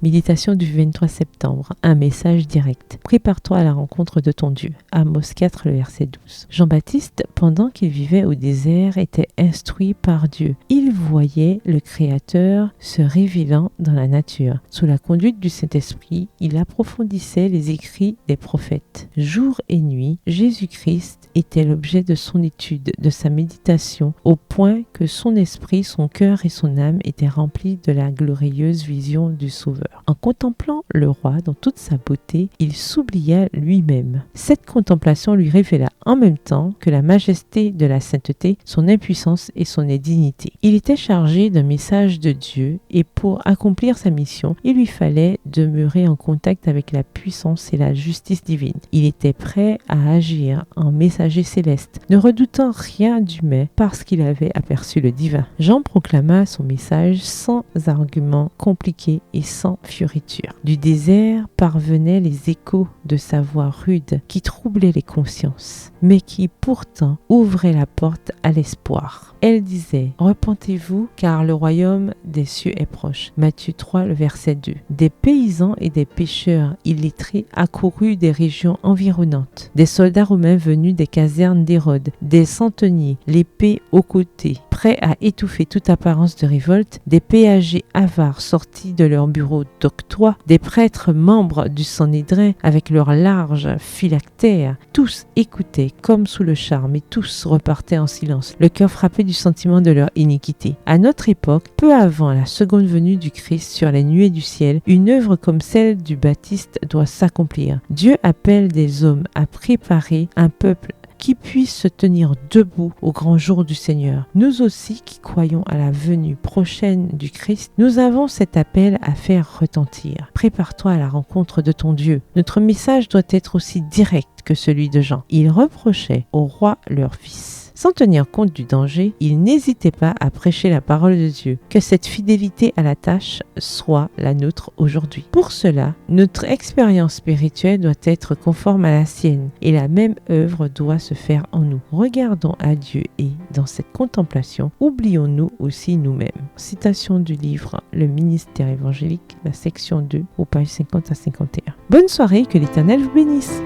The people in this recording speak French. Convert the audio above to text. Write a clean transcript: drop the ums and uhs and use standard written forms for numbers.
Méditation du 23 septembre, un message direct. Prépare-toi à la rencontre de ton Dieu. Amos 4, le verset 12. Jean-Baptiste, pendant qu'il vivait au désert, était instruit par Dieu. Il voyait le Créateur se révélant dans la nature. Sous la conduite du Saint-Esprit, il approfondissait les écrits des prophètes. Jour et nuit, Jésus-Christ était l'objet de son étude, de sa méditation, au point que son esprit, son cœur et son âme étaient remplis de la glorieuse vision du Sauveur. En contemplant le roi dans toute sa beauté, il s'oublia lui-même. Cette contemplation lui révéla en même temps que la majesté de la sainteté, son impuissance et son indignité. Il était chargé d'un message de Dieu et pour accomplir sa mission, il lui fallait demeurer en contact avec la puissance et la justice divine. Il était prêt à agir en messager céleste, ne redoutant rien d'humain parce qu'il avait aperçu le divin. Jean proclama son message sans arguments compliqués et sans fioriture. Du désert parvenaient les échos de sa voix rude qui troublait les consciences, mais qui pourtant ouvrait la porte à l'espoir. Elle disait « Repentez-vous, car le royaume des cieux est proche ». Matthieu 3, le verset 2. Des paysans et des pêcheurs illettrés accourus des régions environnantes, des soldats romains venus des casernes d'Hérode, des centeniers, l'épée au côté, prêts à étouffer toute apparence de révolte, des péagers avares sortis de leurs bureaux d'octroi, des prêtres membres du Sanhédrin avec leurs larges phylactères, tous écoutaient comme sous le charme et tous repartaient en silence, le cœur frappé du sentiment de leur iniquité. À notre époque, peu avant la seconde venue du Christ sur les nuées du ciel, une œuvre comme celle du Baptiste doit s'accomplir. Dieu appelle des hommes à préparer un peuple qui puisse se tenir debout au grand jour du Seigneur. Nous aussi qui croyons à la venue prochaine du Christ, nous avons cet appel à faire retentir. Prépare-toi à la rencontre de ton Dieu. Notre message doit être aussi direct que celui de Jean. Il reprochait au roi leur fils. Sans tenir compte du danger, il n'hésitait pas à prêcher la parole de Dieu. Que cette fidélité à la tâche soit la nôtre aujourd'hui. Pour cela, notre expérience spirituelle doit être conforme à la sienne et la même œuvre doit se faire en nous. Regardons à Dieu et, dans cette contemplation, oublions-nous aussi nous-mêmes. Citation du livre Le ministère évangélique, la section 2, aux pages 50 à 51. Bonne soirée, que l'Éternel vous bénisse.